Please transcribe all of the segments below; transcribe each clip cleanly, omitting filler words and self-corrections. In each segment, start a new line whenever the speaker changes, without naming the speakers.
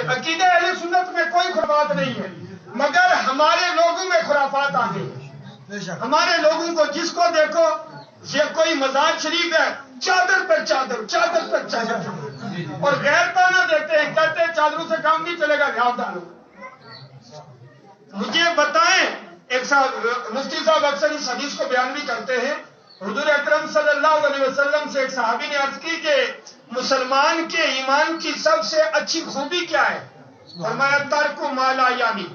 عقیدہ اہل سنت میں کوئی خرافات نہیں ہے، مگر ہمارے لوگوں میں خرافات آ گئی ہیں۔ ہمارے لوگوں کو جس کو دیکھو، یہ کوئی مزار شریف ہے، چادر پر چادر، چادر پر چادر، اور غیر تانا دیتے ہیں، کہتے ہیں چادروں سے کام نہیں چلے گا، گھاؤ ڈالو۔ مجھے بتائیں، ایک صاحب مفتی صاحب اکثر اس حدیث کو بیان بھی کرتے ہیں، حضور اکرم صلی اللہ علیہ وسلم سے ایک صحابی نے عرض کی کہ مسلمان کے ایمان کی سب سے اچھی خوبی کیا ہے؟ فرمایا ترک ما لا یعنی،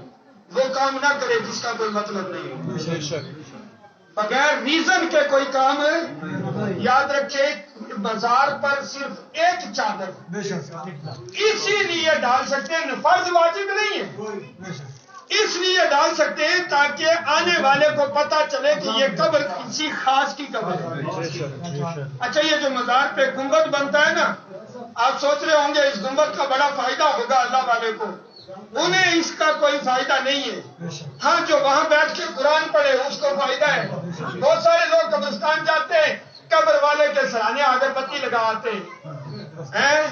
وہ کام نہ کرے جس کا کوئی مطلب نہیں، بغیر ریزن کے کوئی کام ہے۔ یاد رکھے بازار پر صرف ایک چادر اسی لیے ڈال سکتے ہیں، فرض واجب نہیں ہے، اس لیے ڈال سکتے ہیں تاکہ آنے والے کو پتا چلے کہ یہ قبر کسی خاص کی قبر ہے۔ اچھا، یہ جو مزار پہ گنبد بنتا ہے نا، آپ سوچ رہے ہوں گے اس گنبد کا بڑا فائدہ ہوگا اللہ والے کو، انہیں اس کا کوئی فائدہ نہیں ہے۔ ہاں، جو وہاں بیٹھ کے قرآن پڑھے اس کو فائدہ ہے۔ بہت سارے لوگ قبرستان جاتے ہیں، قبر والے کے سرانے اگر بتی لگاتے ہیں۔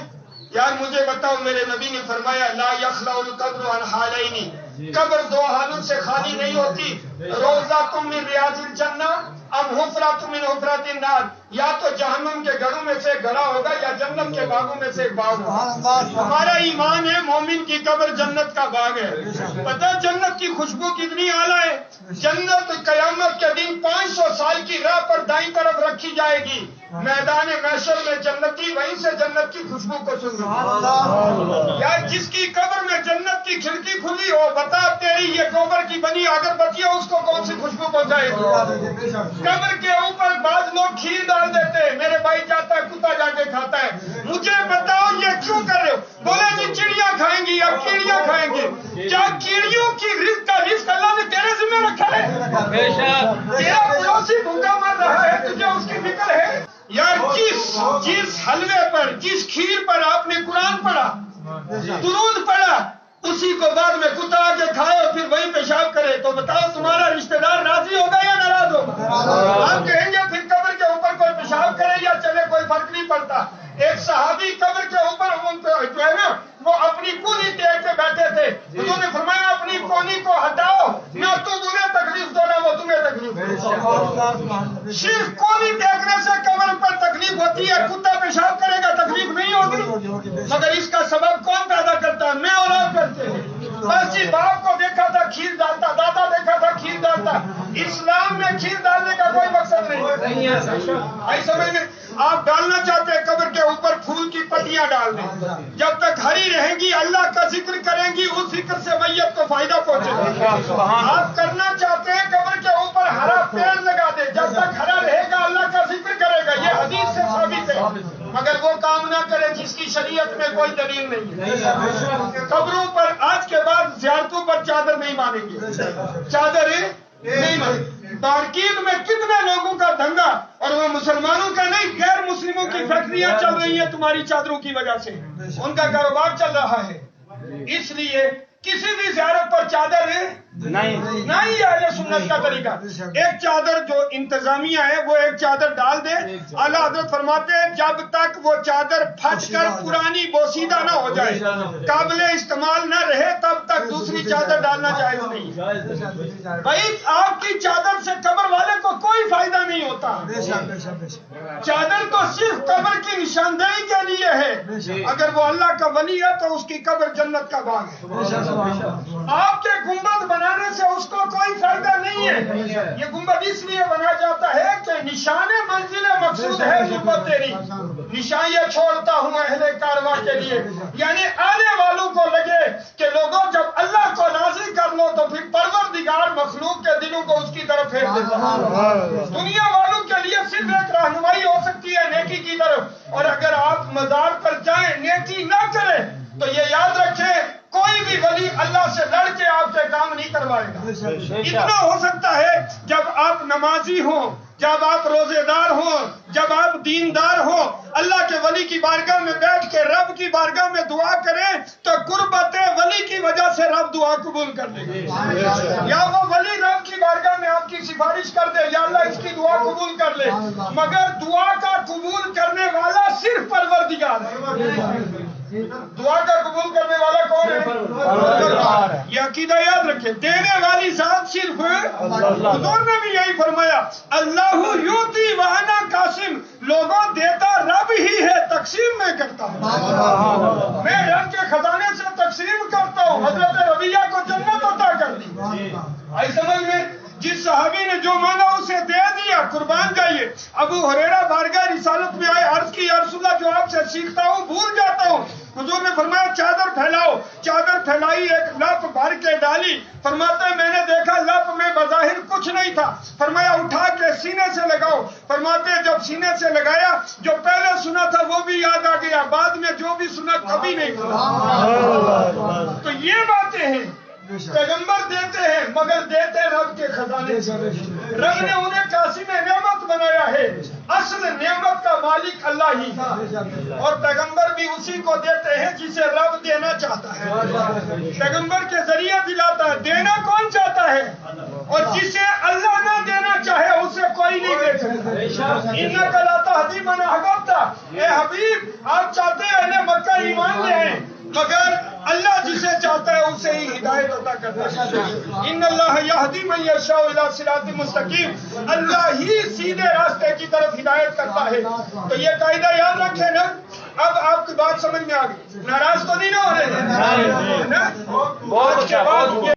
یار مجھے بتاؤ، میرے نبی نے فرمایا لا یخلع القبر عن حالین، قبر دو حالوں سے خالی نہیں ہوتی، روضۃ من ریاض الجنہ ام حفرۃ من حفرات النار، یا تو جہنم کے گڑھوں میں سے گڑھا ہوگا یا جنت کے باغوں میں سے ایک باغ ہوگا۔ ہمارا ایمان ہے مومن کی قبر جنت کا باغ ہے۔ پتہ جنت کی خوشبو کتنی اعلیٰ ہے؟ جنت قیامت کے دن 500 سال کی راہ پر دائیں طرف رکھی جائے گی، میدان محشر میں جنتی وہیں سے جنت کی خوشبو کو سن گے۔ یا جس کی قبر میں جنت کی کھڑکی کھلی ہو، بتا تیری یہ گوبر کی بنی اگر بتی ہو اس کو کون سی خوشبو پہنچائے گی؟ قبر کے اوپر بعض لوگ کھیر ڈال دیتے ہیں، میرے بھائی جاتا ہے کتا جا کے کھاتا ہے۔ مجھے بتاؤ یہ کیوں کر رہے ہو؟ بولے جی چڑیاں کھائیں گی، اب کیڑیاں کھائیں گے۔ کیا کیڑیوں کی رزق کا رزق اللہ نے تیرے ذمہ رکھا ہے؟ تیرا پڑوسی بھوکا مر رہا ہے، تجھے اس کی فکر ہے؟ یار جس حلوے پر، جس کھیر پر آپ نے قرآن پڑھا، درود پڑھا، اسی کو بعد میں کتا آ کے کھائے اور پھر وہی پیشاب کرے، تو بتاؤ تمہارا رشتہ دار راضی ہوگا یا ناراض ہوگا؟ آپ کہیں گے پھر قبر کے اوپر کوئی پیشاب کرے یا چلے کوئی فرق نہیں پڑتا۔ ایک صحابی قبر کے اوپر جو ہے نا وہ اپنی کونی ٹیک کے بیٹھے تھے، انہوں نے فرمایا اپنی کونی کو ہٹاؤ، نہ تم انہیں تکلیف دو نہ وہ تمہیں تکلیف دے۔ صرف کونی ٹیکنے سے قبر پر تکلیف ہوتی ہے، کتا پیشاب کرے گا تکلیف نہیں ہوگی، مگر اس کا سبب کون پیدا کرتا ہے؟ میں اور آپ کرتے ہیں۔ بس جی باپ کو دیکھا تھا کھیر ڈالتا، دادا دیکھا تھا کھیر ڈالتا۔ اسلام میں کھیر ڈالنے کا کوئی مقصد نہیں ہے، آئی سمجھ میں؟ آپ ڈالنا چاہتے ہیں قبر کے اوپر پھول کی پتیاں ڈال دیں، جب تک ہری رہیں گی اللہ کا ذکر کریں گی، اس ذکر سے میت کو فائدہ پہنچے گا۔ آپ کرنا چاہتے ہیں قبر کے اوپر ہرا پیڑ لگا دیں، جب تک ہرا رہے گا اللہ کا ذکر کرے گا، یہ حدیث سے ثابت ہے، مگر وہ کام نہ کرے جس کی شریعت میں کوئی دلیل نہیں ہے۔ قبروں پر آج کے بعد زیارتوں پر چادر نہیں مانیں گے، چادر نہیں مانیں گے۔ تارکین میں کتنے لوگوں کا دھندا، اور وہ مسلمانوں کا نہیں، غیر مسلموں کی فیکٹریاں چل رہی ہیں تمہاری چادروں کی وجہ سے، ان کا کاروبار چل رہا ہے۔ اس لیے کسی بھی زیارت پر چادر نہیں ہے اہل سنت کا طریقہ۔ ایک چادر جو انتظامیہ ہے وہ ایک چادر ڈال دے، اعلیٰ حضرت فرماتے ہیں جب تک وہ چادر پھٹ کر پرانی بوسیدہ نہ ہو جائے، قابل استعمال نہ رہے، تب تک دوسری چادر ڈالنا جائز نہیں۔ بھائی آپ کی چادر سے قبر والے کو کوئی فائدہ نہیں ہوتا، چادر تو صرف قبر کی نشاندہی کے لیے ہے، اگر وہ اللہ کا ولی ہے تو اس کی قبر جنت کا باغ ہے۔ آپ کے گنبد بنانے سے اس کو کوئی فائدہ نہیں ہے، یہ گنبد اس لیے بنا جاتا ہے کہ نشان منزل مقصود ہے گنبد تیری، نشان یہ چھوڑتا ہوں اہل کارواں کے لیے، یعنی آنے والوں کو لگے کہ لوگوں جب اللہ کو راضی کر لو تو پھر پروردگار مخلوق کے دلوں کو اس کی طرف پھیر دیتا ہے۔ دنیا والوں کے لیے صرف ایک رہنمائی ہو سکتی ہے نیکی کی طرف، اور اگر آپ مزار پر جائیں نیکی نہ کریں تو یہ یاد رکھیں کوئی بھی ولی اللہ سے لڑ کے آپ سے کام نہیں کروائے گا۔ اتنا ہو سکتا ہے جب آپ نمازی ہوں، جب آپ روزے دار ہوں، جب آپ دیندار ہوں، اللہ کے ولی کی بارگاہ میں بیٹھ کے رب کی بارگاہ میں دعا کریں تو قربت ولی کی وجہ سے رب دعا قبول کر لے گا، یا وہ ولی رب کی بارگاہ میں آپ کی سفارش کر دے یا اللہ اس کی دعا قبول کر لے، مگر دعا کا قبول کرنے والا صرف پروردگار ہے۔ دعا کا قبول کرنے والا کون عقیدہ یاد رکھے، دینے والی ذات صرف حضور نے بھی یہی فرمایا، اللہ یوتی وانا قاسم، لوگوں دیتا رب ہی ہے، تقسیم میں کرتا ہوں، میں رب کے خزانے سے تقسیم کرتا ہوں۔ حضرت ربیہ کو جنت عطا کر دی، آئی سمجھ میں؟ جس صحابی نے جو مانگا اسے دے دیا، قربان جائیے۔ ابو ہریرہ بارگاہ رسالت میں آئے، عرض کی یا رسول اللہ جو آپ سے سیکھتا ہوں بھول جاتا ہوں۔ حضور نے فرمایا چادر پھیلاؤ، چادر پھیلائی، ایک لپ بھر کے ڈالی، فرماتے میں نے دیکھا لپ میں بظاہر کچھ نہیں تھا، فرمایا اٹھا کے سینے سے لگاؤ، فرماتے جب سینے سے لگایا جو پہلے سنا تھا وہ بھی یاد آ گیا، بعد میں جو بھی سنا کبھی نہیں سنا۔ تو یہ باتیں ہیں، پیغمبر دیتے ہیں مگر دیتے رب کے خزانے سے، رب نے انہیں قاسم نعمت بنایا ہے، اصل نعمت کا مالک اللہ ہی، اور پیغمبر بھی اسی کو دیتے ہیں جسے رب دینا چاہتا ہے، پیغمبر کے ذریعے دلاتا ہے، دینا کون چاہتا ہے، اور جسے اللہ نہ دینا چاہے اسے کوئی نہیں دے سکتا۔ انک لا تہدی من احببت، اے حبیب آپ چاہتے ہیں اہل مکہ ایمان لے آئیں، مگر اللہ جسے چاہتا ہے اسے ہی ہدایت عطا کرتا ہے۔ ان اللہ یہدی من یشاء الی صراط مستقیم، اللہ ہی سیدھے راستے کی طرف ہدایت کرتا ہے۔ تو یہ قاعدہ یاد رکھیں نا۔ اب آپ کی بات سمجھ میں آ گئی، ناراض تو نہیں نہ ہو رہے ہیں؟ بہت اچھا۔